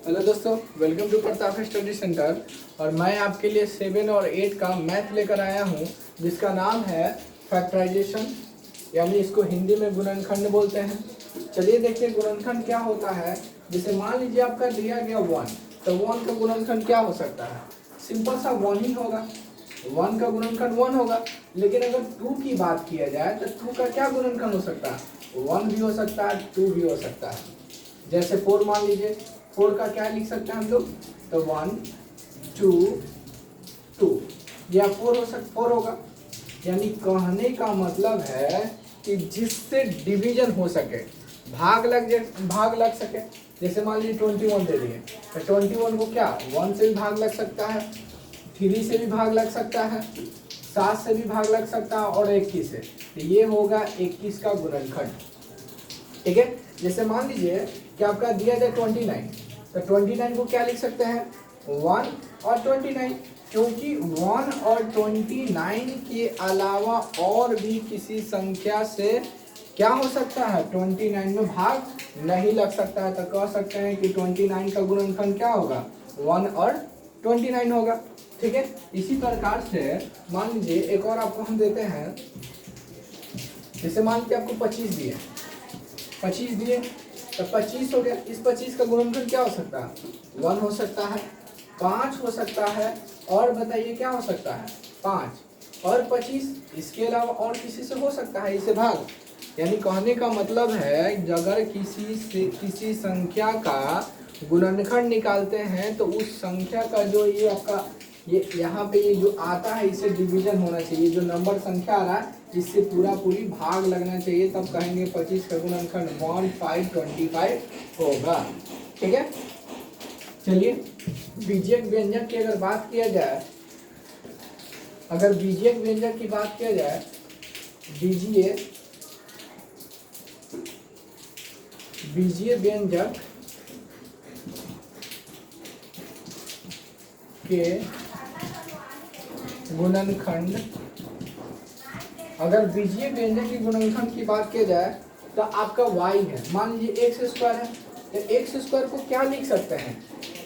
Hello दोस्तों, welcome to Pratap study centre. और मैं आपके लिए 7 और 8 का मैथ लेकर आया हूँ, जिसका नाम है फैक्टराइजेशन, यानी इसको हिंदी में गुणनखंड बोलते हैं। चलिए देखते हैं गुणनखंड क्या होता है। जैसे मान लीजिए आपका दिया गया 1, तो 1 का गुणनखंड क्या हो सकता है? सिंपल सा 1 ही होगा। 1 का गुणनखंड 1 होगा। लेकिन अगर 2 की बात किया जाए तो 2 का क्या गुणनखंड हो सकता है? 1 भी हो सकता है, 2 भी हो सकता है। जैसे 4 मान लीजिए, 4 का क्या लिख सकते हैं हम लोग? तो 1 2 2 या 4 होगा। यानी कहने का मतलब है कि जिससे डिवीजन हो सके, भाग लग सके। जैसे मान लीजिए 21 दे दिए, तो 21 को क्या 1 से भी भाग लग सकता है, 3 से भी भाग लग सकता है, 7 से भी भाग लग सकता है और 21 से। तो ये होगा 21 का गुणनखंड। ठीक है। जैसे मान लीजिए कि आपका दिया जाए 29, तो 29 को क्या लिख सकते हैं? 1 और 29, क्योंकि 1 और 29 के अलावा और भी किसी संख्या से क्या हो सकता है? 29 में भाग नहीं लग सकता है। तो कह सकते हैं कि 29 का गुणनखंड क्या होगा? 1 और 29 होगा। ठीक है। इसी प्रकार से मान लीजिए एक और आपको हम देते हैं। जैसे मान लीजिए आपको 25 दिए, 25 दिए तो 25 हो गया। इस 25 का गुणनखंड क्या हो सकता है? 1 हो सकता है, 5 हो सकता है, और बताइए क्या हो सकता है? 5 और 25। इसके अलावा और किसी से हो सकता है इसे भाग। यानी कहने का मतलब है अगर किसी संख्या का गुणनखंड निकालते हैं तो उस संख्या का जो ये आपका ये यहाँ पे ये जो आता है इसे डिवीजन होना चाहिए। जो नंबर संख्या आ रहा है इससे पूरी भाग लगना चाहिए, तब कहेंगे 25 का गुणनखंड 1525 होगा। ठीक है। चलिए बीजीय व्यंजक की अगर बात किया जाए, बीजीय व्यंजक की बात किया जाए, बीजीय व्यंजक के गुणनखंड, अगर बीजीय व्यंजक के गुणनखंड की बात किया जाए तो आपका y है। मान लीजिए x स्क्वायर है, तो x स्क्वायर को क्या लिख सकते हैं?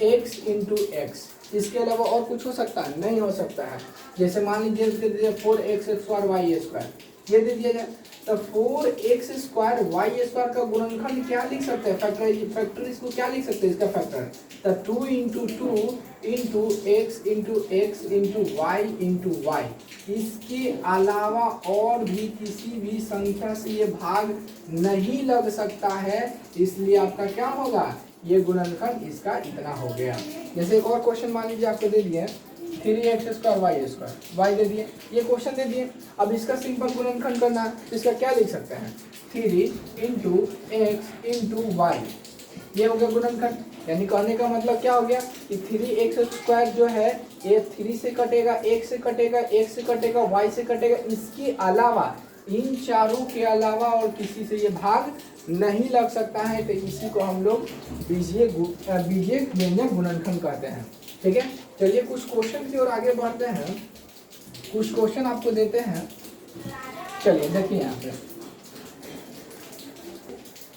x into x. इसके अलावा और कुछ हो सकता है? नहीं हो सकता है। जैसे मान लीजिए दे दीजिए 4x स्क्वायर वाई स्क्वायर, ये दे दिया जाए तो 4x स्क्वायर वाई स्क्वायर का गुणनखंड क्या लिख सकते हैं? फैक्टर इसको क्या लिख सकते हैं? इसका फैक्टर तो 2 into 2 into x into y. इसके अलावा और भी किसी भी संख्या से ये भाग नहीं लग सकता है, इसलिए आपका क्या होगा? ये गुणनखंड इसका इतना हो गया। जैसे एक और क्वेश्चन मान लीजिए आपको दे दिए 3x स्क्वायर वाई दे दिए, ये क्वेश्चन दे दिए। अब इसका सिंपल गुणनखंड करना है, तो इसका क्या लिख सकते हैं? 3 इंटू एक्स इंटू वाई, ये हो गया गुणनखंड। यानी कहने का मतलब क्या हो गया कि 3x स्क्वायर जो है ये 3 से कटेगा, x से कटेगा, y से कटेगा। इसके अलावा इन चारों के अलावा और किसी से ये भाग नहीं लग सकता है, तो इसी को हम लोग बीजीय व्यंजक गुणनखंड कहते हैं। ठीक है। चलिए कुछ क्वेश्चन की ओर आगे बढ़ते हैं। कुछ क्वेश्चन आपको देते हैं। चलिए देखिए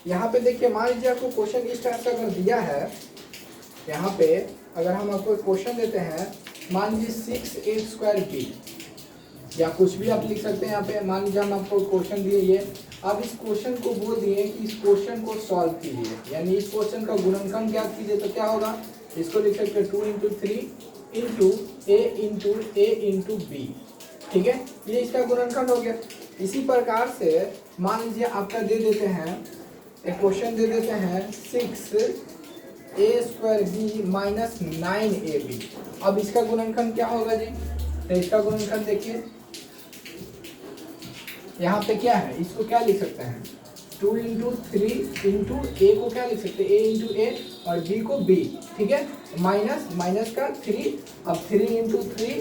यहाँ पे देखिए, मान लीजिए आपको क्वेश्चन इस टाइप का अगर दिया है, यहाँ पे अगर हम आपको क्वेश्चन देते हैं, मान लीजिए 6a स्क्वायर b, या कुछ भी आप लिख सकते हैं। यहाँ पे मान लीजिए हम आपको क्वेश्चन दिए ये, अब इस क्वेश्चन को बोल दिए कि इस क्वेश्चन को सॉल्व कीजिए, यानी इस क्वेश्चन का गुणनखंड ज्ञात कीजिए। तो क्या होगा? इसको लिख सकते हैं 2 into 3 into a into b। ठीक है, ये इसका गुणनखंड हो गया। इसी प्रकार से मान लीजिए आपका दे देते हैं एक क्वेश्चन दे देते हैं 6a square b minus 9ab। अब इसका गुणनखंड क्या होगा जी? तो इसका गुणनखंड देखिए यहाँ पे क्या है, इसको क्या लिख सकते हैं? 2 इंटू 3 इंटू ए को क्या लिख सकते हैं? a इंटू ए और b को b। ठीक है। माइनस का 3, अब 3 इंटू 3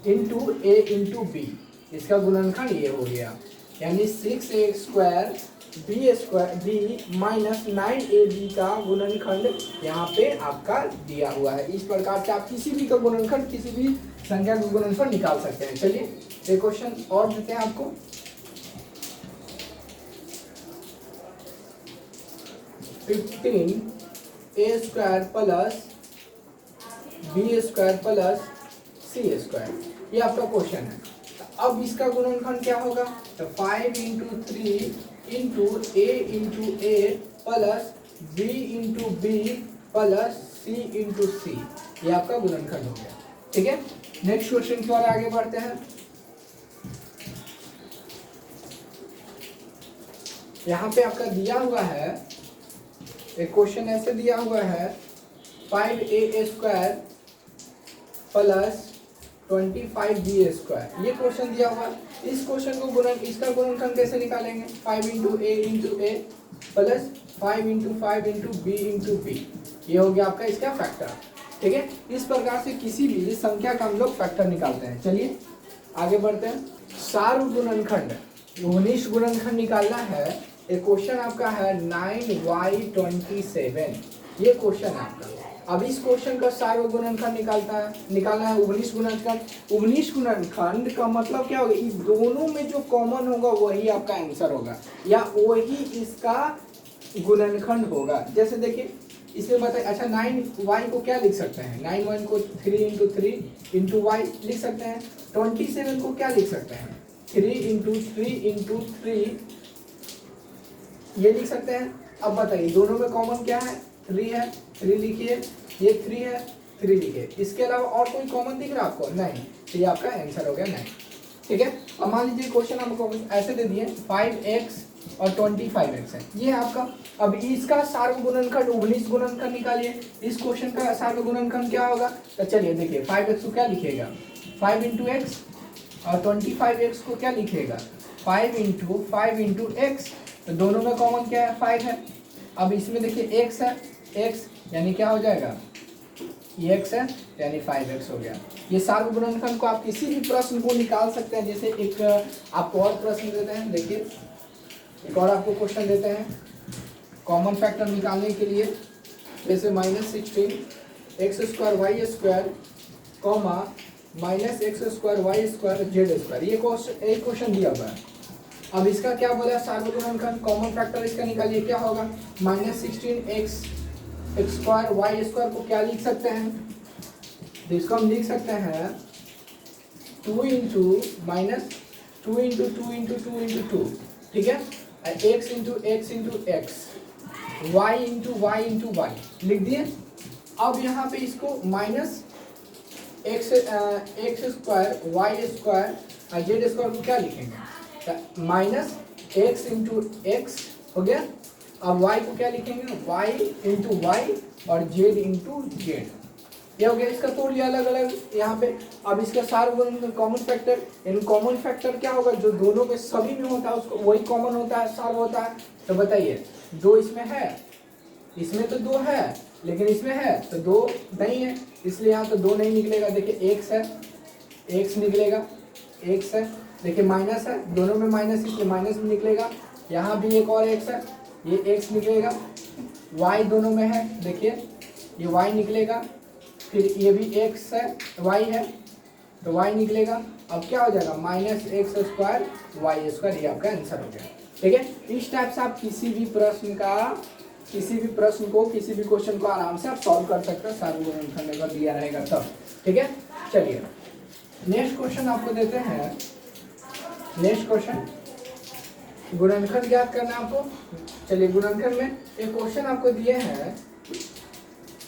इंटू ए इंटू b, इसका गुणनखंड ये हो गया। यानी 6a square b minus 9ab का गुणनखंड यहाँ पे आपका दिया हुआ है। इस प्रकार से आप किसी भी का गुणनखंड, किसी भी संख्या का गुणनखंड निकाल सकते हैं। चलिए एक क्वेश्चन और देते हैं आपको। 15 A square plus B square plus C square, ये आपका क्वेश्चन है। अब इसका गुणनखंड क्या होगा, तो 5 into 3 into A plus B into B plus C into C, ये आपका गुणनखंड हो गया। ठीक है, नेक्स्ट क्वेश्चन की ओर आगे बढ़ते हैं। यहाँ पे आपका दिया हुआ है एक क्वेश्चन, ऐसे दिया हुआ है 5a square plus 25b square, ये क्वेश्चन दिया हुआ है। इस क्वेश्चन को इसका गुणनखंड कैसे निकालेंगे, 5 into A plus 5 into B into B, ये हो गया आपका इसका फैक्टर। ठीक है, इस प्रकार से किसी भी संख्या का हम लोग फैक्टर निकालते हैं। चलिए आगे बढ़ते हैं। सार्व गुणनखंड 19 गुणनखंड निकालना है। एक क्वेश्चन आपका है 9y27, ये क्वेश्चन है आपका। अब इस क्वेश्चन का सार्व गुणनखंड निकालना है 19 गुणनखंड। 19 गुणनखंड का मतलब क्या होगा, इस दोनों में जो कॉमन होगा वही आपका आंसर होगा, या वही इसका गुणनखंड होगा। जैसे देखिए इसमें बताइए, अच्छा 9y को क्या लिख सकते हैं, 9y को 3 इंटू 3 इंटू वाई लिख सकते हैं। 27 को क्या लिख सकते हैं, 3 इंटू 3 इंटू 3, ये लिख सकते हैं। अब बताइए दोनों में कॉमन क्या है, 3 है, 3 लिखिए, ये 3 है, 3 लिखिए। इसके अलावा और कोई कॉमन दिख रहा है आपको, नहीं, तो ये आपका आंसर हो गया 9। ठीक है, अब मान लीजिए क्वेश्चन हमको ऐसे दे दिए 5x और 25x है, ये है आपका। अब इसका सार्व गुणनखंड 19 गुणनखंड निकालिए। इस क्वेश्चन का सार्व गुणनखंड क्या होगा, तो चलिए देखिए 5x को क्या लिखिएगा, 5 इंटू एक्स, और 25x को क्या लिखिएगा, 5 इंटू एक्स, तो दोनों में कॉमन क्या है, 5 है। अब इसमें देखिए x है, x यानी क्या हो जाएगा, ये x है यानी 5x हो गया। ये सार्व गुणनखंड को आप किसी भी प्रश्न को निकाल सकते हैं। जैसे एक आपको और प्रश्न देते हैं, देखिए एक और आपको क्वेश्चन देते हैं कॉमन फैक्टर निकालने के लिए, जैसे -16 x square y square comma -x square y square z square, ये क्वेश्चन दिया हुआ है। अब इसका क्या बोला, सार्व गुणनखंड कॉमन फैक्टर इसका निकालिए, क्या होगा, -16 एक्स स्क्वायर वाई स्क्वायर को क्या लिख सकते हैं, तो इसको हम लिख सकते हैं 2 इंटू 2 इंटू 2, ठीक है, x into x, y into y लिख दिए। अब यहाँ पे इसको x square y square z square को क्या लिखेंगे, -x इंटू एक्स हो गया। अब y को क्या लिखेंगे, y इंटू वाई और z इंटू जेड, ये हो गया। इसका तोड़ लिया अलग अलग यहाँ पे। अब इसका सार्व गुणनखंड कॉमन फैक्टर, इन कॉमन फैक्टर क्या होगा, जो दोनों में सभी में होता है उसको वही कॉमन होता है, सार्व होता है। तो बताइए 2 इसमें है, इसमें तो 2 है, लेकिन इसमें है तो 2 नहीं है, इसलिए यहाँ तो 2 नहीं निकलेगा। देखिए x है, x निकलेगा, x है, देखिए माइनस है, दोनों में माइनस इसलिए माइनस भी निकलेगा। यहाँ भी एक और x है, ये x निकलेगा। y दोनों में है, देखिए ये y निकलेगा, फिर ये भी x है, y है, तो y निकलेगा। अब क्या हो जाएगा, -x स्क्वायर वाई स्क्वायर, ये आपका आंसर हो गया। ठीक है, इस टाइप से आप किसी भी क्वेश्चन को आराम से आप सॉल्व कर सकते हैं, सार्व गुणनखंड अगर दिया रहेगा तब। ठीक है, चलिए नेक्स्ट क्वेश्चन आपको देते हैं। नेक्स्ट क्वेश्चन गुणनखंड ज्ञात करना है आपको। चलिए गुणनखंड में एक क्वेश्चन आपको दिए हैं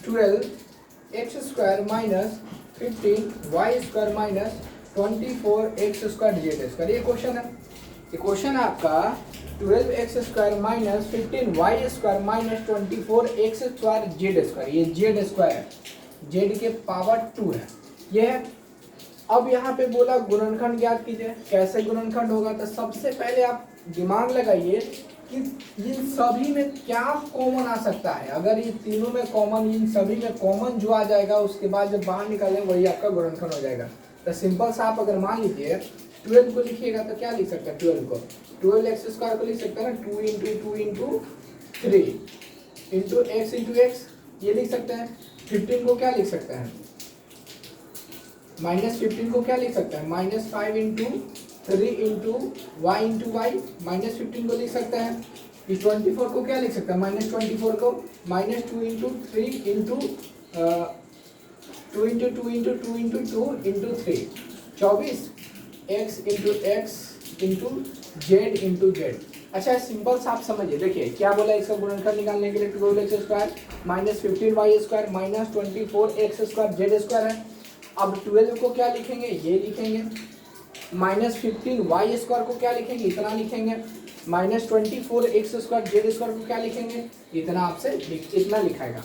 12x square minus 15y square minus 24x square z square, ये क्वेश्चन है। ये क्वेश्चन है आपका 12x square minus 15y square minus 24x square z square, ये जेड स्क्वायर है, जेड के पावर 2 है ये है। अब यहाँ पे बोला गुणनखंड ज्ञात कीजिए, कैसे गुणनखंड होगा, तो सबसे पहले आप दिमाग लगाइए कि इन सभी में क्या कॉमन आ सकता है। अगर ये तीनों में कॉमन, इन सभी में कॉमन जो आ जाएगा, उसके बाद जब बाहर निकालें वही आपका गुणनखंड हो जाएगा। तो सिंपल सा आप अगर मान लीजिए 12 को लिखिएगा तो क्या लिख सकते हैं, 12 को 12x स्क्वायर को लिख सकते हैं ना, 2 इंटू 3 इंटू x, ये लिख सकते हैं। 15 को क्या लिख सकते हैं, -15 को क्या लिख सकते हैं, -5 इंटू 3 इंटू वाई, -15 को लिख सकते हैं। इस 24 को क्या लिख सकते हैं, -24 को -2 into 3 into 2 into 2 into 2 into 2 into 3, 24 x into x into Z into Z. अच्छा सिंपल सा आप समझिए, देखिए क्या बोला, इसका गुणनखंड निकालने के लिए 12x square -15y square -24x square z square है। अब 12 को क्या लिखेंगे, ये लिखेंगे, -15y स्क्वायर को क्या लिखेंगे, इतना लिखेंगे, -24x स्क्वायर जेड स्क्वायर को क्या लिखेंगे, इतना आपसे इतना लिखाएगा।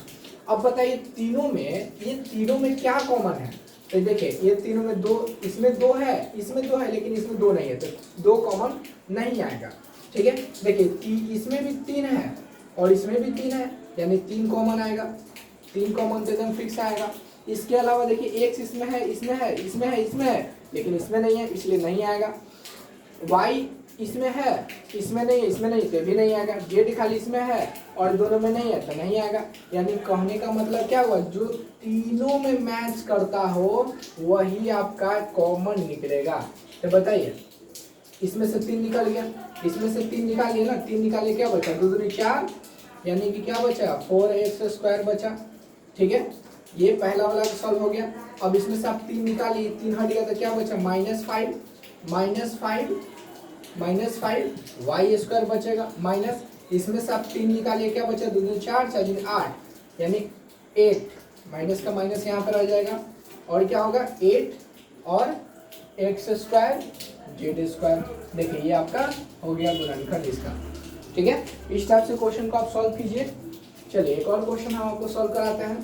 अब बताइए तीनों में, ये तीनों में क्या कॉमन है, तो देखिए ये तीनों में दो, इसमें दो है, इसमें दो है, लेकिन इसमें दो नहीं है, तो दो कॉमन नहीं आएगा। ठीक है, देखिए इसमें भी 3 है और इसमें भी 3 है, यानी 3 कॉमन आएगा, 3 कॉमन तो एकदम फिक्स आएगा। इसके अलावा देखिए x इसमें है, इसमें है, इसमें है, इसमें है, लेकिन इसमें नहीं है, इसलिए नहीं आएगा। y इसमें है, इसमें नहीं है, इसमें नहीं, तो भी नहीं आएगा। z खाली इसमें है और दोनों में नहीं है, तो नहीं आएगा। यानी कहने का मतलब क्या हुआ, जो तीनों में मैच करता हो वही आपका कॉमन निकलेगा। तो बताइए, इसमें से 3 निकल गया, इसमें से 3 निकालिए ना, 3 निकालिए, क्या बचा, 2 दूनी 4, यानी कि क्या बचा, 4x स्क्वायर बचा। ठीक है, ये पहला वाला सॉल्व हो गया। अब इसमें से आप 3 निकालिए, 3 हट गया तो क्या बचा, -5 वाई स्क्वायर बचेगा, माइनस इसमें से आप 3 निकालिए, क्या बचा, 2 दूनी 4 4 दूनी 8, यानी 8, माइनस का माइनस यहाँ पर आ जाएगा, और क्या होगा 8 और x स्क्वायर जेड स्क्वायर। देखिए ये आपका हो गया गुणनखंड इसका। ठीक है, इस टाइप से क्वेश्चन को आप सॉल्व कीजिए। चलिए एक और क्वेश्चन हम आपको सॉल्व कराते हैं।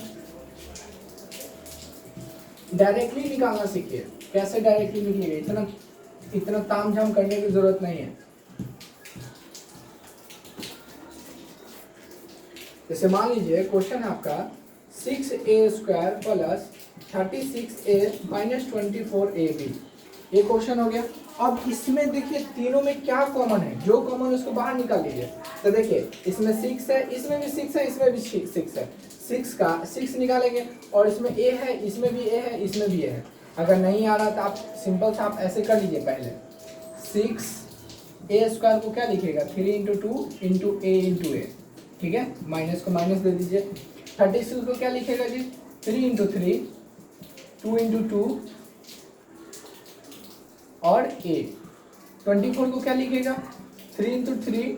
डायरेक्टली निकालना सीखिए, कैसे डायरेक्टली निकलेगा, इतना तामझाम करने की जरूरत नहीं है। जैसे मान लीजिए क्वेश्चन है आपका 6a square plus 36a minus 24ab, ये क्वेश्चन हो गया। अब इसमें देखिए तीनों में क्या कॉमन है, जो कॉमन है उसको बाहर निकाल लीजिए। तो देखिए इसमें 6 है, इसमें भी 6 है, इसमें भी 6 है, 6 निकालेंगे, और इसमें a है, इसमें भी a है, इसमें भी a है। अगर नहीं आ रहा तो आप सिंपल सा आप ऐसे कर लीजिए, पहले 6a स्क्वायर को क्या लिखिएगा, 3 into 2 into a into a। ठीक है, माइनस को माइनस दे दीजिए। 36 को क्या लिखेगा जी, 3 इंटू 3 2 इंटू 2 और a। 24 को क्या लिखेगा, 3 इंटू 3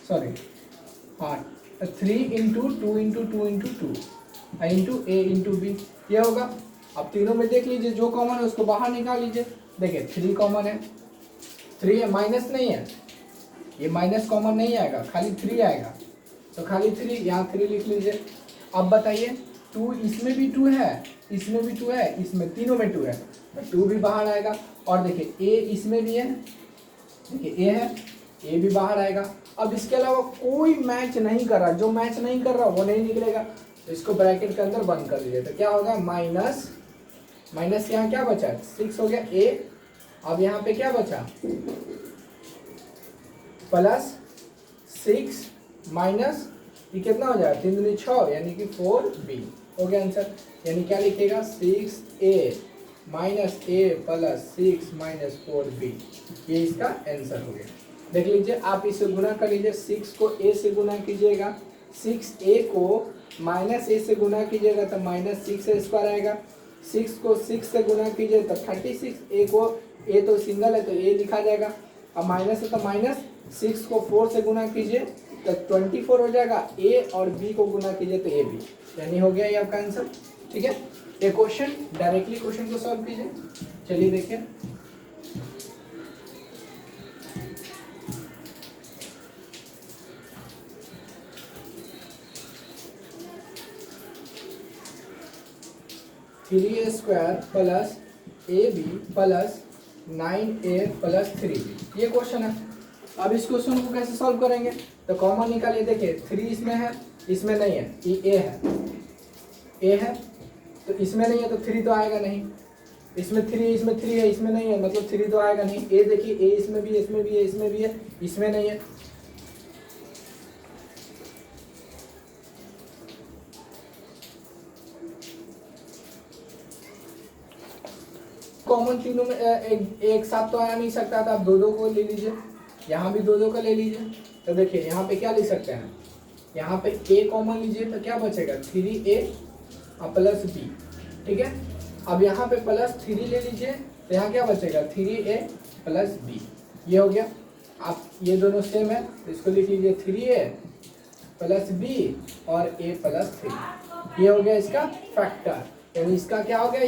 सॉरी हाँ 3 into 2 into 2 into 2 into a into b, ये होगा। अब तीनों में देख लीजिए जो कॉमन है उसको बाहर निकाल लीजिए। देखिए 3 कॉमन है, 3 है, माइनस नहीं है, ये माइनस कॉमन नहीं आएगा, खाली 3 आएगा, तो खाली 3 यहाँ 3 लिख लीजिए। अब बताइए 2, इसमें भी 2 है, इसमें भी 2 है, इसमें तीनों में 2 है, तो 2 भी बाहर आएगा। और देखिए a इसमें भी है, देखिए a है, a भी बाहर आएगा। अब इसके अलावा कोई मैच नहीं कर रहा, जो मैच नहीं कर रहा वो नहीं निकलेगा, तो इसको ब्रैकेट के अंदर बंद कर दीजिए। तो क्या होगा, माइनस माइनस यहाँ क्या बचा, 6 हो गया a, अब यहाँ पे क्या बचा, प्लस 6 माइनस ये कितना हो जाएगा, 3 दूनी 6, यानी कि 4b हो गया आंसर। यानी क्या लिखेगा, 6a minus a plus 6 minus 4b, ये इसका आंसर हो गया। देख लीजिए, आप इसे गुना कर लीजिए, 6 को a से गुना कीजिएगा, 6a को माइनस a से गुना कीजिएगा तो माइनस 6a स्क्वायर आएगा, 6 को 6 से गुना कीजिए तो 36, a को a तो सिंगल है तो a लिखा जाएगा, अब माइनस है तो माइनस, 6 को 4 से गुना कीजिए तो 24 हो जाएगा, a और b को गुना कीजिए तो ab, यानी हो गया ये आपका आंसर। ठीक है, ये क्वेश्चन डायरेक्टली क्वेश्चन को सॉल्व कीजिए। चलिए देखिए, three a square plus a b plus 9a plus 3b, ये क्वेश्चन है। अब इस क्वेश्चन को कैसे सॉल्व करेंगे, तो कॉमन निकालिए। देखिए 3 इसमें है, इसमें नहीं है, ये a है, तो इसमें नहीं है तो 3 तो आएगा नहीं, इसमें 3 है, इसमें नहीं है, मतलब 3 तो आएगा नहीं। a देखिए, a इसमें भी है, इसमें भी है, इसमें भी है, इसमें नहीं है, कॉमन तीनों में एक साथ तो आ नहीं सकता था, आप 2 को ले लीजिए, यहाँ भी 2 का ले लीजिए। तो देखिए यहाँ पे क्या लिख सकते हैं, यहाँ पे a कॉमन लीजिए तो क्या बचेगा 3a प्लस b, ठीक है। अब यहाँ पे प्लस 3 ले लीजिए तो यहाँ क्या बचेगा 3a प्लस b, ये हो गया। आप ये दोनों सेम है तो इसको लिख लीजिए 3a प्लस b और a प्लस 3, ये हो गया इसका फैक्टर, यानी इसका क्या हो गया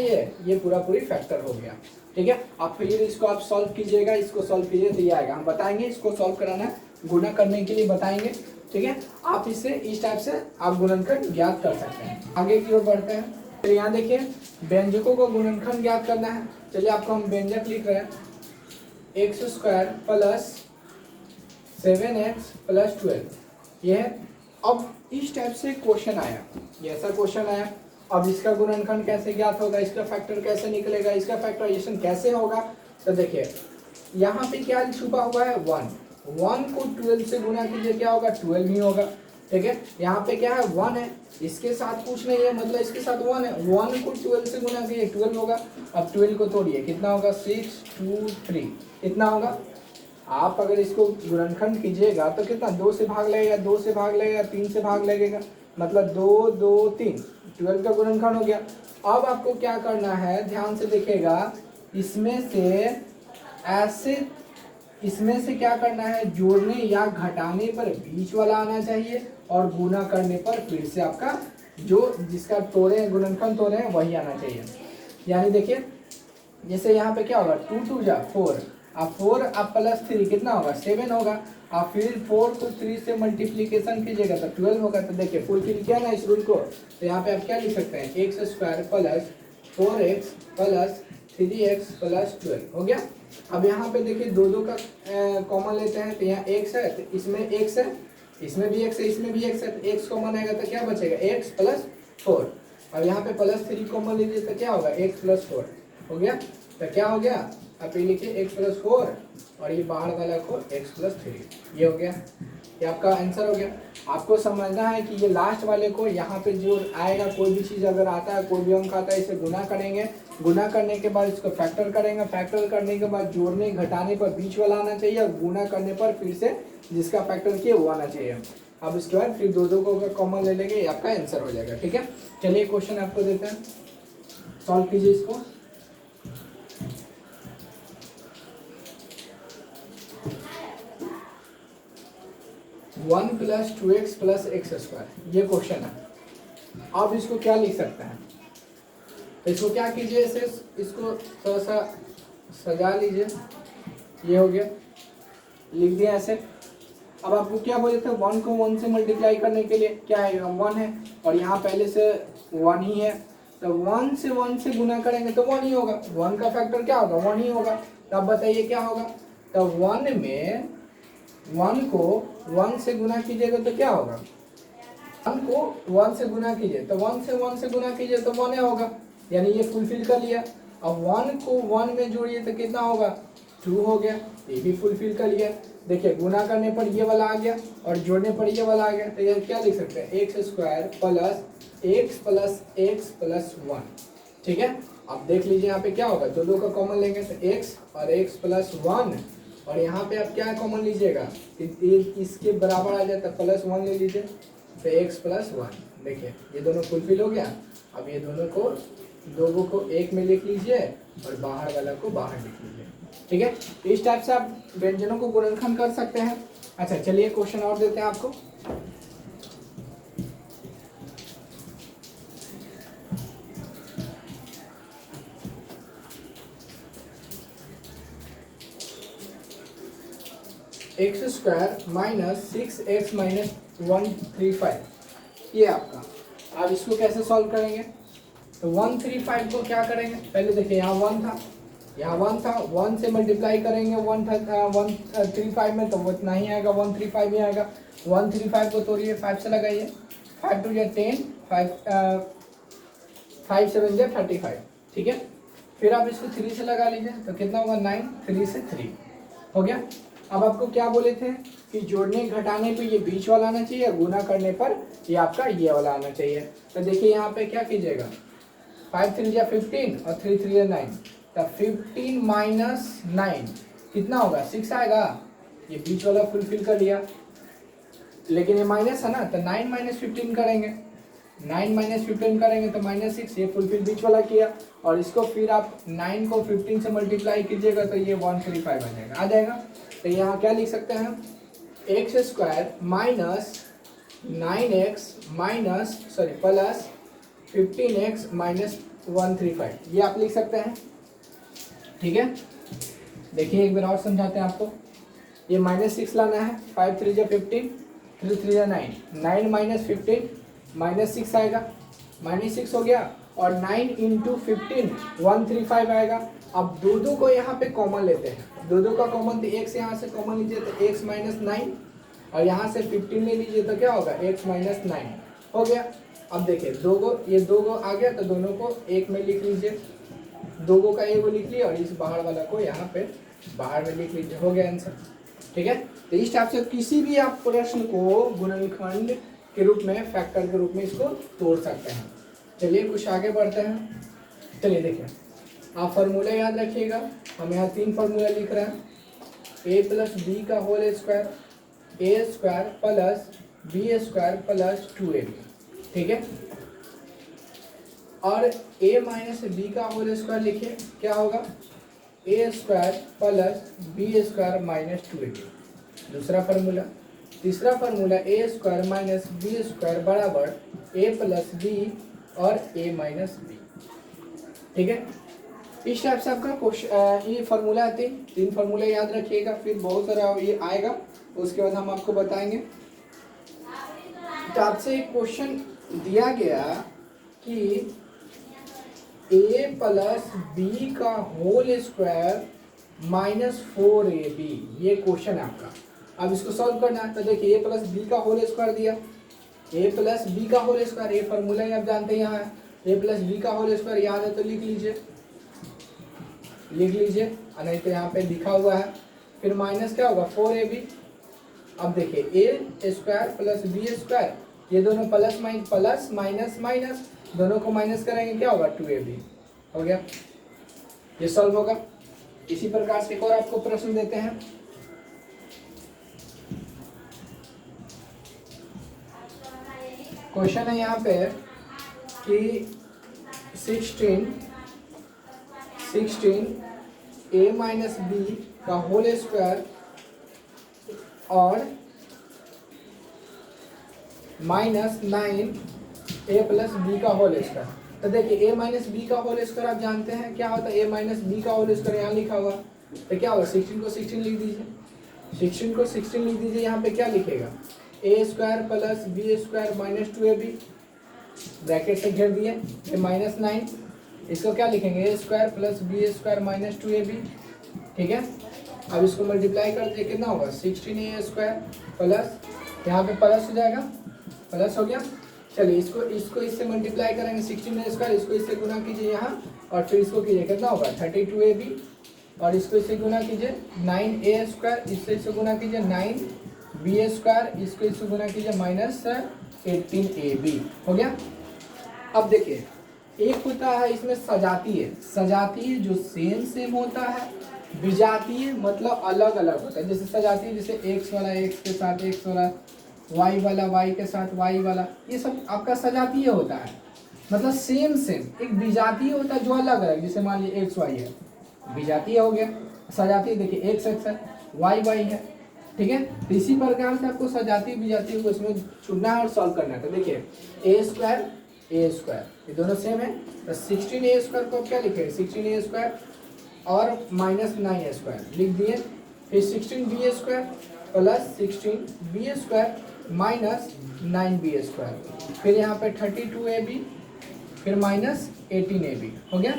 ये पूरा पूरी फैक्टर हो गया, ठीक है। आप फिर इसको आप सॉल्व कीजिएगा, इसको सॉल्व कीजिए तो ये आएगा, हम बताएंगे इसको सॉल्व कराना है, गुणा करने के लिए बताएंगे, ठीक है। आप इससे इस टाइप से आप गुणनखंड ज्ञात कर सकते हैं। आगे की ओर बढ़ते हैं। तो यहाँ देखिए व्यंजकों को गुणनखंड ज्ञात करना है। चलिए आपको हम व्यंजक लिख रहे हैं, x square plus 7x plus 12, ये है। अब इस टाइप से क्वेश्चन आया, ये ऐसा क्वेश्चन आया, अब इसका गुणनखंड कैसे ज्ञात होगा, इसका फैक्टर कैसे निकलेगा, इसका फैक्टराइजेशन कैसे होगा। तो देखिए यहाँ पे क्या छुपा हुआ है 1 को 12 से गुना कीजिए क्या होगा 12 ही होगा, ठीक है। यहाँ पे क्या है 1 है, इसके साथ कुछ नहीं है, मतलब इसके साथ 1 है, 1 को 12 से गुना कीजिए 12 होगा। अब 12 को तोड़िए कितना होगा 6 2 3, कितना होगा। आप अगर इसको गुणनखंड कीजिएगा तो कितना 2 से भाग लगेगा, 2 से भाग लगेगा, 3 से भाग लगेगा, मतलब 2 2 3, 12 का गुणनखंड हो गया। अब आपको क्या करना है, ध्यान से देखिएगा, इसमें से क्या करना है, जोड़ने या घटाने पर बीच वाला आना चाहिए और गुना करने पर फिर से आपका जो जिसका तोड़े गुणनखंड तोड़े हैं वही आना चाहिए। यानी देखिए जैसे यहाँ पे क्या होगा 2 2 जा 4, अब 4 अब प्लस 3 कितना होगा 7 होगा। आप फिर 4 को 3 से मल्टीप्लीकेशन कीजिएगा तो 12 होगा। तो देखिए फुलफिल किया ना इस रूल को, तो यहाँ पे आप क्या लिख सकते हैं x square plus 4x plus 3x plus 12 हो गया। अब यहाँ पे देखिए दो का कॉमन लेते हैं, तो यहाँ x है तो इसमें x है, इसमें भी x है, इसमें भी x है, तो x कॉमन आएगा तो क्या बचेगा x प्लस 4। अब यहाँ पे प्लस 3 कॉमन लीजिए तो क्या होगा x प्लस 4 हो गया। तो क्या हो गया, आप ये लिखिए x प्लस 4 और ये बाहर वाला को x प्लस 3, ये हो गया, ये आपका आंसर हो गया। आपको समझना है कि ये लास्ट वाले को यहाँ पे जो आएगा, कोई भी चीज़ अगर आता है, कोई भी अंक आता है, इसे गुना करेंगे, गुना करने के बाद इसको फैक्टर करेंगे, फैक्टर करने के बाद जोड़ने घटाने पर बीच वाला आना चाहिए और गुना करने पर फिर से जिसका फैक्टर किया वो आना चाहिए। अब इसके बाद फिर दो को अगर कॉमन ले लेंगे, ये आपका आंसर हो जाएगा, ठीक है। चलिए क्वेश्चन आपको देते हैं, सॉल्व कीजिए इसको। One plus 2x plus x square, ये क्वेश्चन है। अब इसको क्या लिख सकते हैं, तो इसको क्या कीजिए, इसे इसको थोड़ा सा सजा लीजिए, ये हो गया, लिख दिया ऐसे। अब आपको क्या बोले थे 1 को 1 से मल्टीप्लाई करने के लिए क्या है 1 है और यहाँ पहले से 1 ही है, तो 1 से गुना करेंगे तो 1 ही होगा, 1 का फैक्टर क्या होगा 1 ही होगा। तो अब बताइए क्या होगा, तो 1 में 1 को 1 से गुना कीजिएगा तो क्या होगा, 1 को 1 से गुना कीजिए तो 1 से गुना कीजिए तो 1 होगा, यानी ये फुलफिल कर लिया। अब 1 को 1 में जोड़िए तो कितना होगा 2 हो गया, ये भी फुलफिल कर लिया। देखिए गुना करने पर ये वाला आ गया और जोड़ने पर ये वाला आ गया, तो ये क्या लिख सकते हैं x square plus x plus 1, ठीक है। अब देख लीजिए यहाँ पे क्या होगा, दो का कॉमन लेंगे तो x और x प्लस 1, और यहाँ पे आप क्या कॉमन लीजिएगा, इसके बराबर आ जाता है प्लस 1 ले लीजिए तो x प्लस 1। देखिए ये दोनों फुलफिल हो गया। अब ये दोनों को दो को एक में लिख लीजिए और बाहर वाला को बाहर लिख लीजिए, ठीक है। इस टाइप से आप व्यंजनों को गुणनखंड कर सकते हैं। अच्छा चलिए क्वेश्चन और देते हैं आपको। X square minus 6x minus 135, ये आपका। अब इसको कैसे सॉल्व करेंगे, तो 135 को क्या करेंगे, पहले देखिए यहाँ 1 था, यहाँ 1 था, 1 से मल्टीप्लाई करेंगे 135 में तो वो इतना ही आएगा, 135 ही आएगा। 135 को तोड़िए 5 से लगाइए, 5 2 10, 5 7 35, ठीक है। फिर आप इसको 3 से लगा लीजिए तो कितना होगा 9, 3 से 3 हो गया। अब आपको क्या बोले थे कि जोड़ने घटाने पे ये बीच वाला आना चाहिए, गुना करने पर ये आपका ये वाला आना चाहिए। तो देखिए यहाँ पे क्या कीजिएगा, 5 3 या 15 और 3 3 या 9, तो 15 माइनस 9 कितना होगा 6 आएगा, ये बीच वाला फुलफिल कर लिया। लेकिन ये माइनस है ना, तो 9 माइनस 15 करेंगे, 9 माइनस 15 करेंगे तो -6, ये फुलफिल बीच वाला किया। और इसको फिर आप 9 को 15 से मल्टीप्लाई कीजिएगा तो ये 135 आ जाएगा। तो यहाँ क्या लिख सकते हैं, x square minus 9x minus plus 15x minus 135, ये आप लिख सकते हैं। ठीक है, देखिए एक बार और समझाते हैं आपको। ये -6 लाना है, 5 3 जा 15, 3 3 जा 9, 9 माइनस 15 -6 आएगा, -6 हो गया। और 9 इंटू 15 135 आएगा। अब दो को यहाँ पे कॉमन लेते हैं, दो का कॉमन, तो x यहाँ से कॉमन लीजिए तो x माइनस 9, और यहाँ से 15 ले लीजिए तो क्या होगा, x माइनस 9 हो गया। अब देखिए ये दो गो आ गया तो दोनों को एक में लिख लीजिए, दो गो का एक को लिख लिया और इस बाहर वाला को यहाँ पे बाहर में लिख लीजिए, हो गया आंसर। ठीक है, तो इस टाइप से किसी भी आप प्रश्न को गुणनखंड के रूप में, फैक्टर के रूप में इसको तोड़ सकते हैं। चलिए कुछ आगे बढ़ते हैं। चलिए देखिए, आप फार्मूला याद रखिएगा, हम यहाँ 3 फार्मूला लिख रहे हैं। a प्लस बी का whole square, A square plus B square plus 2ab। ठीक है, और a माइनस बी का होल स्क्वायर लिखिए, क्या होगा, A square plus B square minus 2ab। दूसरा फार्मूला। तीसरा formula A square minus B square बराबर ए प्लस बी और ए माइनस बी। ठीक है, इस टाइप से आपका ये फार्मूला आते हैं। 3 फार्मूले याद रखिएगा, फिर बहुत सारा ये आएगा, उसके बाद हम आपको बताएंगे। तो आपसे एक क्वेश्चन दिया गया कि a प्लस बी का होल स्क्वायर माइनस 4ab, ये क्वेश्चन है आपका। अब इसको सॉल्व करना है, तो देखिए a प्लस बी का होल स्क्वायर दिया, a प्लस बी का होल स्क्वायर, ये फार्मूला ही आप जानते हैं, यहाँ a प्लस बी का होल स्क्वायर याद है तो लिख लीजिए, और नहीं तो यहाँ पे लिखा हुआ है। फिर माइनस क्या होगा, 4ab। अब देखिए a square plus B square, ये दोनों प्लस माइनस माइनस, दोनों को माइनस करेंगे, क्या होगा, 2ab हो गया। ये सॉल्व होगा। इसी प्रकार से एक और आपको प्रश्न देते हैं। क्वेश्चन है यहाँ पे कि 16 a माइनस बी का होल स्क्वायर और माइनस 9 a प्लस बी का होल स्क्वायर। तो देखिए a माइनस बी का होल स्क्वायर आप जानते हैं क्या होता है, a माइनस बी का होल स्क्वायर यहाँ लिखा हुआ, तो क्या होगा, 16 को 16 लिख दीजिए, 16 को 16 लिख दीजिए। यहाँ पे क्या लिखेगा, A square plus B square minus 2ab, bracket से घेर दिए, ये माइनस 9, इसको क्या लिखेंगे, A square plus B square minus 2ab। ठीक है, अब इसको मल्टीप्लाई कर दिए, कितना होगा, 16a स्क्वायर प्लस, यहाँ पे प्लस हो जाएगा, प्लस हो गया। चलिए इसको इससे मल्टीप्लाई करेंगे, 16a स्क्वायर, इसको इससे गुना कीजिए यहाँ, और फिर इसको कीजिए, कितना होगा, 32ab, और इसको इससे गुना कीजिए 9a स्क्वायर, इससे गुना कीजिए 9b स्क्वायर, इसको इससे गुना कीजिए माइनस 18ab, हो गया। अब देखिए, एक होता है इसमें सजातीय जो सेम होता है, विजातीय मतलब अलग अलग होता है। जैसे सजातीय, जैसे x वाला x के साथ x वाला, y वाला y के साथ y वाला, ये सब आपका सजातीय होता है, मतलब सेम। एक विजातीय होता है जो अलग अलग, जैसे मान लीजिए x y है, विजातीय हो गया। सजातीय देखिए x x है, y y है। ठीक है, तो इसी प्रकार से आपको सजातीय विजातीय को इसमें चुनना है और सॉल्व करना है। तो देखिए a स्क्वायर ये दोनों सेम है, तो 16a स्क्वायर को क्या लिखेंगे, 16a स्क्वायर और माइनस 9a स्क्वायर लिख दिए। फिर 16b square plus 16b square minus 9b square, फिर यहाँ पे 32ab, फिर माइनस 18ab, हो गया।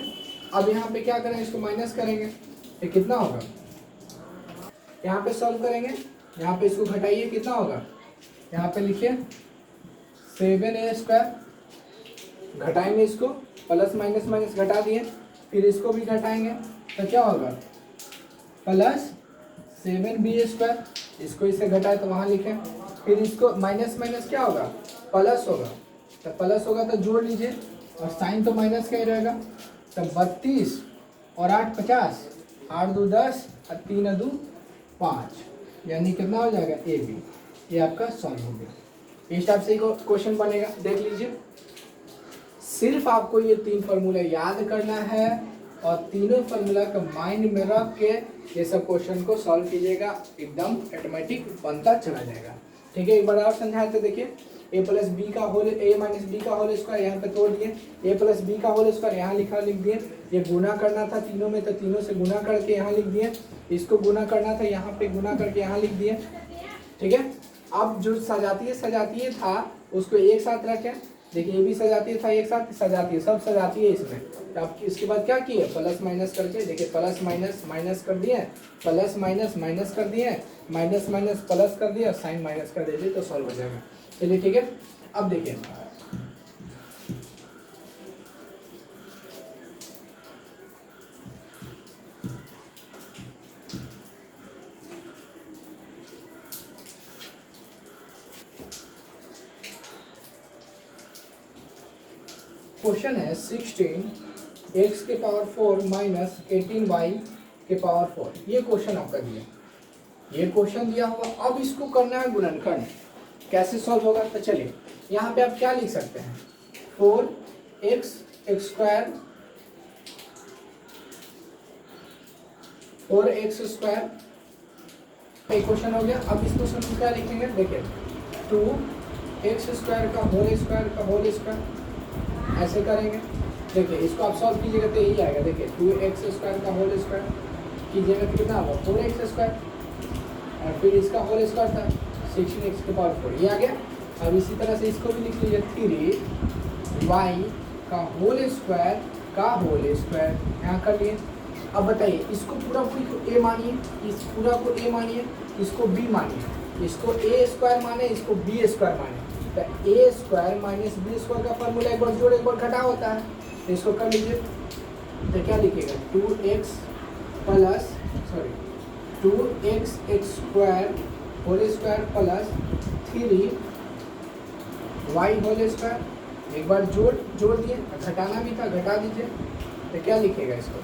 अब यहाँ पे क्या करेंगे, इसको माइनस करेंगे, तो कितना होगा, यहाँ पे सॉल्व करेंगे, यहाँ पे इसको घटाइए, कितना होगा, यहाँ पे लिखिए 7a स्क्वायर, घटाएंगे इसको, प्लस माइनस माइनस घटा दिए, फिर इसको भी घटाएंगे, तो क्या होगा, प्लस 7b स्क्वायर, इसको इससे घटाए तो वहाँ लिखें, फिर इसको माइनस माइनस क्या होगा, प्लस होगा, तो प्लस होगा तो जोड़ लीजिए, और साइन तो माइनस का ही रहेगा, तो 32 और 8 50, 8 2 10 और 3 2 5, यानी कितना हो जाएगा ab। ये आपका सॉल्व हो गया। इस टाइप से क्वेश्चन बनेगा, देख लीजिए। सिर्फ आपको ये 3 फार्मूला याद करना है और तीनों फार्मूला का माइंड में रख के ये सब क्वेश्चन को सॉल्व कीजिएगा, एकदम ऑटोमेटिक बनता चला जाएगा। ठीक है, एक बार और समझाते तो देखिए। a प्लस बी का होल, a माइनस बी का होल स्क्वायर यहाँ पे तोड़ दिए, a प्लस बी का होल स्क्वायर यहाँ लिख दिए। ये गुना करना था तीनों में तो तीनों से गुना करके यहाँ लिख दिए, इसको गुना करना था यहाँ पे गुना करके यहाँ लिख दिए। ठीक है, अब जो सजातीय था उसको एक साथ रखें। देखिए ये भी सजातीय था, एक साथ सजातीय, सब सजातीय इसमें। तो आप इसके बाद क्या किए, प्लस माइनस करके, देखिए प्लस माइनस माइनस कर दिए, प्लस माइनस माइनस कर दिए, माइनस माइनस प्लस कर दिया, साइन माइनस कर दीजिए तो सॉल्व हो जाएगा। चलिए ठीक है, अब देखिए क्वेश्चन है 16 x के पावर 4 माइनस 18y के पावर 4। ये क्वेश्चन आपका दिया, ये क्वेश्चन दिया हुआ। अब इसको करना है गुणनखंड, कैसे सॉल्व होगा। तो चलिए यहाँ पे आप क्या लिख सकते हैं, 4x स्क्वायर 4x स्क्वायर एक क्वेश्चन हो गया। अब इस क्वेश्चन को क्या लिखेंगे, देखिए 2x स्क्वायर का होल स्क्वायर ऐसे करेंगे। देखिए इसको आप सॉल्व कीजिएगा तो यही आएगा। देखिए 2x स्क्वायर का होल स्क्वायर कीजिएगा तो कितना होगा, 4x स्क्वायर, और फिर इसका होल स्क्वायर था 16x के पावर 4, ये आ गया। अब इसी तरह से इसको भी लिख लीजिए, 3y का होल स्क्वायर यहाँ कर लिए। अब बताइए इसको पूरा पूरी को a मानिए, इस पूरा को a मानिए, इसको b मानिए, इसको a स्क्वायर माने, इसको b स्क्वायर माने। तो a square minus B square का फॉर्मूला एक बार जोड़ एक बार घटा होता है, तो इसको कर लीजिए। तो क्या लिखेगा, 2x square whole square plus 3y whole square. एक बार जोड़ दिए, घटाना भी था घटा दीजिए। तो क्या लिखेगा इसको,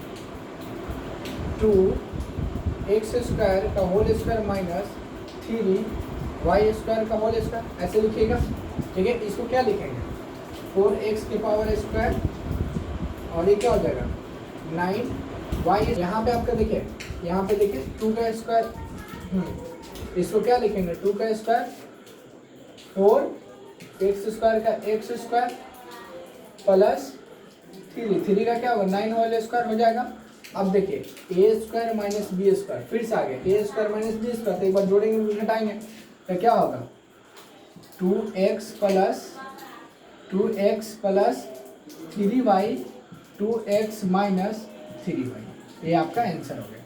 2x स्क्वायर का whole square minus 3y square का होल स्क्वायर, ऐसे लिखिएगा। ठीक है, इसको क्या लिखेंगे, 4x के पावर स्क्वायर, और ये क्या हो जाएगा 9y। यहाँ पे आपका देखिए, यहाँ पे देखिए 2 का स्क्वायर, इसको क्या लिखेंगे, 2 का स्क्वायर 4x स्क्वायर का x स्क्वायर प्लस 3 का क्या होगा 9 होल स्क्वायर हो जाएगा। अब देखिए a square minus B square, फिर से आ गया a square minus B square, तो एक बार जोड़ेंगे घटाएंगे तो क्या होगा, 2x plus 3y 2x minus 3y, ये आपका आंसर हो गया।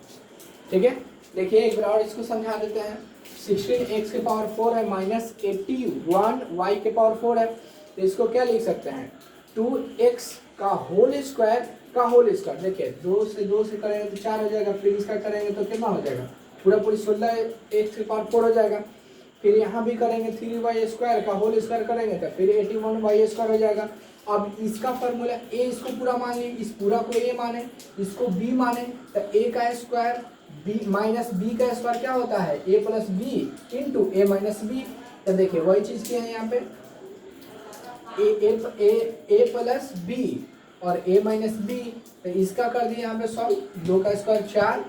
ठीक है, देखिए एक बार और इसको समझा देते हैं। 16x के पावर 4 है माइनस 81y के पावर 4 है, तो इसको क्या लिख सकते हैं, 2x का होल स्क्वायर। देखिए 2 से करेंगे तो 4 हो जाएगा, फिर इसका करेंगे तो कितना हो जाएगा, पूरा पूरी 16x के पावर 4 हो जाएगा। फिर यहाँ भी करेंगे 3y स्क्वायर का होल स्क्वायर करेंगे तो फिर 81y स्क्वायर हो जाएगा। अब इसका फॉर्मूला a, इसको पूरा मान लें, इस पूरा को a माने, इसको b माने, तो a का स्क्वायर b माइनस b का स्क्वायर क्या होता है, a plus B into a minus b. तो देखिए वही चीज़ क्या है यहाँ पे, a प्लस बी और a माइनस बी, तो इसका कर दिए यहाँ पे सॉल्व, 2 का स्क्वायर 4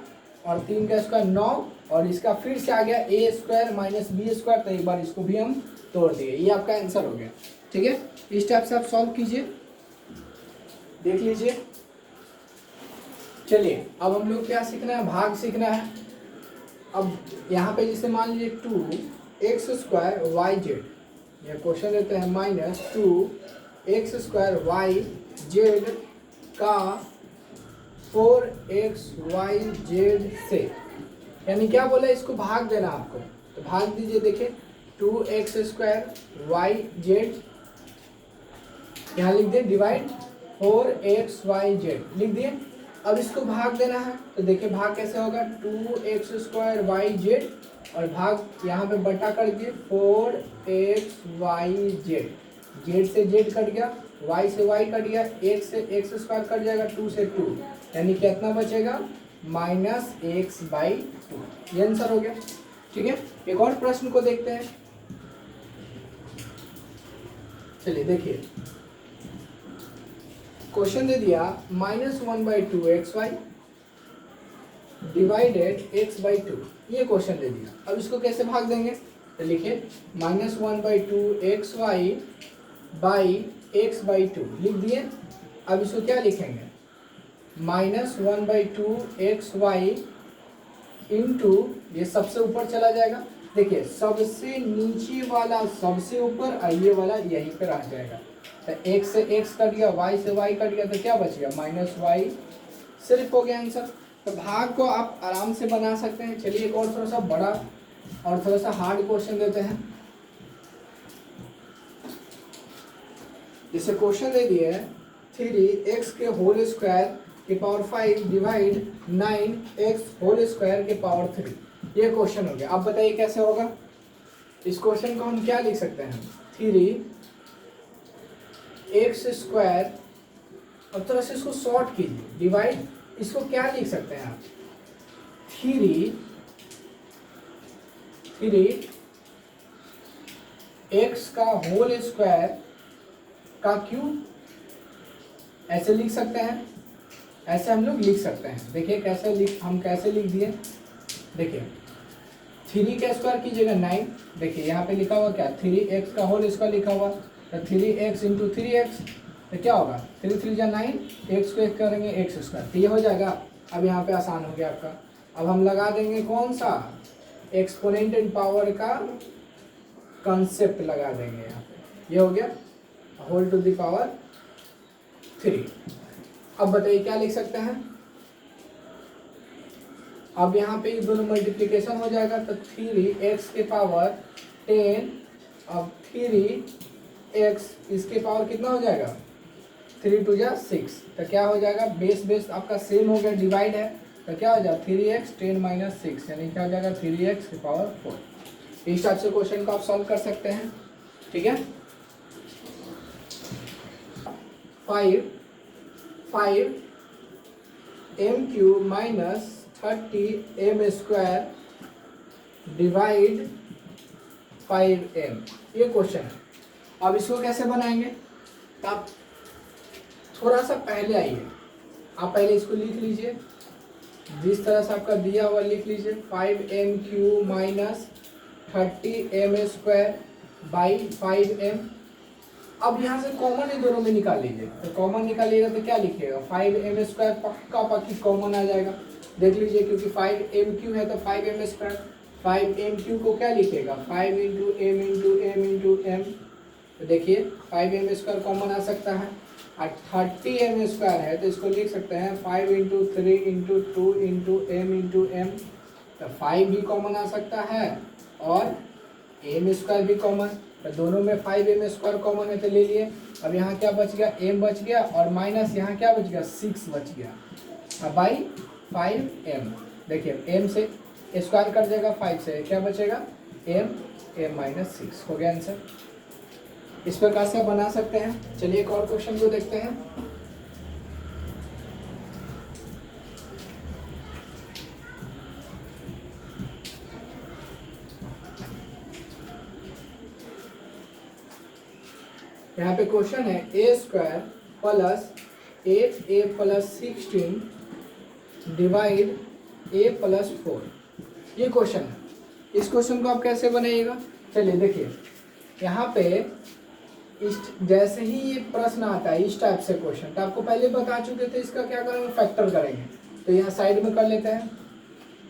और 3 का स्क्वायर 9, और इसका फिर से आ गया a square minus B square, तो एक बार इसको भी हम तोड़ दिए, ये आपका आंसर हो गया। ठीक है, इस टाइप से आप सॉल्व कीजिए, देख लीजिए। चलिए अब हम लोग क्या सीखना है, भाग सीखना है। अब यहाँ पे जैसे मान लीजिए 2x स्क्वायर वाई जेड, यह क्वेश्चन देते हैं minus 2x square Y Z का 4xy जेड से, यानी क्या बोला, इसको भाग देना आपको, तो भाग दीजिए। देखिए 2x स्क्वायर वाई जेड, यहाँ लिख दिए, डिवाइड 4xy जेड लिख दिए। अब इसको भाग देना है, तो देखिए भाग कैसे होगा, 2x स्क्वायर वाई जेड और भाग यहाँ पे बटा कर दिए 4xy जेड, जेड से जेड कट गया, y से y कट गया, x से x स्क्वायर कट जाएगा, 2 से 2, यानी कितना बचेगा -x/2, ये आंसर हो गया। ठीक है, एक और प्रश्न को देखते हैं। चलिए देखिए, क्वेश्चन दे दिया -1/2xy डिवाइडेड x/2, ये क्वेश्चन दे दिया। अब इसको कैसे भाग देंगे, तो लिखिए -1/2xy बाई x/2 लिख दिए। अब इसको क्या लिखेंगे, -1/2xy इंटू, ये सबसे ऊपर चला जाएगा। देखिए सबसे नीचे वाला सबसे ऊपर, ये वाला यहीं पर आ जाएगा। तो x से x कट गया, y से y कट गया, तो क्या बच गया -y, सिर्फ हो गया आंसर। तो भाग को आप आराम से बना सकते हैं। चलिए एक और थोड़ा सा बड़ा और थोड़ा सा हार्ड क्वेश्चन देते हैं। जैसे क्वेश्चन दे दिए 3x के होल स्क्वायर के power 5 divide 9x whole square के पावर 3, ये क्वेश्चन हो गया। आप बताइए कैसे होगा। इस क्वेश्चन को हम क्या लिख सकते हैं, 3x स्क्वायर, अब थोड़ा सा इसको शॉर्ट कीजिए, डिवाइड, इसको क्या लिख सकते हैं आप, 3x का होल स्क्वायर का क्यूब, ऐसे लिख सकते हैं। ऐसे हम लोग लिख सकते हैं। देखिए हम कैसे लिख दिए। देखिए 3 का स्क्वायर कीजिएगा 9, देखिए यहाँ पे लिखा हुआ क्या, 3x का होल स्क्वायर लिखा हुआ, तो 3x इंटू 3x, तो क्या होगा 3 3 जा 9, x को एक करेंगे x स्क्वायर, तो ये हो जाएगा। अब यहाँ पे आसान हो गया आपका। अब हम लगा देंगे कौन सा, एक्सपोनेंट इन पावर का कंसेप्ट लगा देंगे यहाँ पे, ये हो गया होल टू द पावर 3। अब बताइए क्या लिख सकते हैं। अब यहाँ पे ये दोनों मल्टीप्लिकेशन हो जाएगा, तो 3x के पावर 10, अब 3x इसके पावर कितना हो जाएगा, 3 2 जा 6, तो क्या हो जाएगा, बेस आपका सेम हो गया, डिवाइड है, तो क्या हो जाएगा 3x 10 - 6, यानी क्या हो जाएगा 3x के पावर 4। इस टाइप से क्वेश्चन को आप सॉल्व कर सकते हैं। ठीक है, 5 m³ minus 30m square divide 5m, ये क्वेश्चन है। अब इसको कैसे बनाएंगे, तो आप थोड़ा सा पहले आइए, आप पहले इसको लिख लीजिए, जिस तरह से आपका दिया हुआ लिख लीजिए, 5m³ minus 30m square by 5m। अब यहाँ से कॉमन इन दोनों में निकाल लीजिए, तो कॉमन निकालिएगा तो क्या लिखिएगा, 5m स्क्वायर पक्का पक्की कॉमन आ जाएगा। देख लीजिए, क्योंकि 5m³ है तो 5m स्क्वायर, 5m³ को क्या लिखिएगा, 5 into m into m into m, तो देखिए 5m स्क्वायर कॉमन आ सकता है। और 30m स्क्वायर है तो इसको लिख सकते हैं 5 into 3 into 2 into m into m, तो 5 भी कॉमन आ सकता है और m स्क्वायर भी कॉमन, तो दोनों में 5m स्क्वायर कॉमन है तो ले लिए। अब यहाँ क्या बच गया, m बच गया, और माइनस यहाँ क्या बच गया, 6 बच गया। अब बाई 5m, देखिए m से स्क्वायर कट जाएगा, 5 से क्या बचेगा, m माइनस 6, हो गया आंसर। इस प्रकार से आप बना सकते हैं। चलिए एक और क्वेश्चन को देखते हैं। यहाँ पे क्वेश्चन है a square plus 8a plus 16 divide a plus 4, ये क्वेश्चन है। इस क्वेश्चन को आप कैसे बनाइएगा, चलिए देखिए, यहाँ पे इस जैसे ही ये प्रश्न आता है इस टाइप से क्वेश्चन, तो आपको पहले बता चुके थे, इसका क्या करेंगे, फैक्टर करेंगे। तो यहाँ साइड में कर लेते हैं,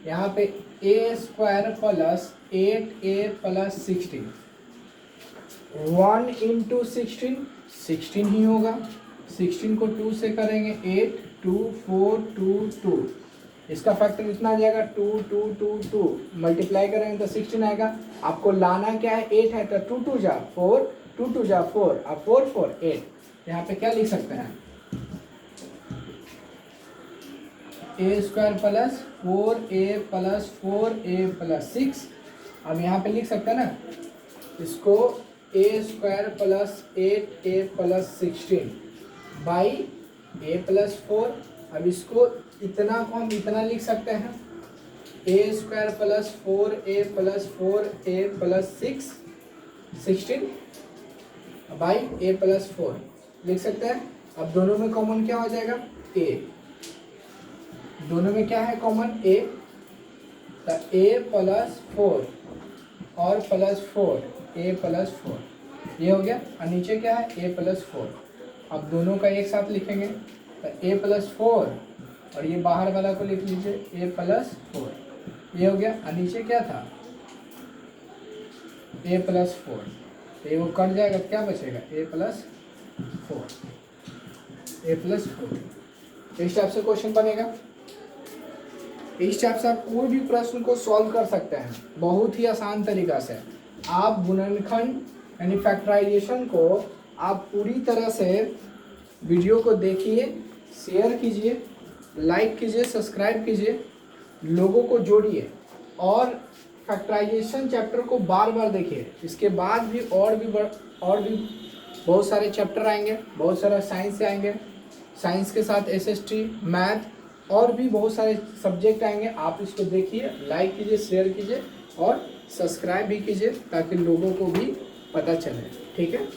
यहाँ पे a square plus 8a plus 16, 1 into 16 ही होगा, 16 को 2 से करेंगे 8, 2 4 2 2, इसका फैक्टर इतना आ जाएगा 2 2 2 2, मल्टीप्लाई करेंगे तो 16 आएगा। आपको लाना क्या है, 8 है तो 2 2 जा 4, 2 2 जा 4, अब 4 4 8, यहाँ पे क्या लिख सकते हैं, a square plus 4a plus 4a plus 6। अब यहाँ पे लिख सकते हैं ना, इसको a square plus 8a plus 16 by a plus 4। अब इसको इतना को हम इतना लिख सकते हैं, a square plus 4a plus 4a plus 16, by a plus 4 लिख सकते हैं। अब दोनों में कॉमन क्या हो जाएगा, a, दोनों में क्या है कॉमन, a, तो a प्लस 4 और प्लस 4, a प्लस 4, ये हो गया। और नीचे क्या है, a प्लस 4। अब दोनों का एक साथ लिखेंगे तो a प्लस 4 और ये बाहर वाला को लिख लीजिए a प्लस 4, ये हो गया। और नीचे क्या था, a प्लस 4, तो ये वो कट जाएगा, क्या बचेगा, a प्लस 4, a प्लस 4। इस टाइप से क्वेश्चन बनेगा। इस टाइप से आप कोई भी प्रश्न को सॉल्व कर सकते हैं बहुत ही आसान तरीका से। आप गुणनखंड यानी फैक्टराइजेशन को आप पूरी तरह से वीडियो को देखिए, शेयर कीजिए, लाइक कीजिए, सब्सक्राइब कीजिए, लोगों को जोड़िए और फैक्टराइजेशन चैप्टर को बार बार देखिए। इसके बाद भी और भी बहुत सारे चैप्टर आएंगे, बहुत सारा साइंस से आएंगे, साइंस के साथ एसएसटी, मैथ और भी बहुत सारे सब्जेक्ट आएंगे। आप इसको देखिए, लाइक कीजिए, शेयर कीजिए और सब्सक्राइब भी कीजिए ताकि लोगों को भी पता चले। ठीक है।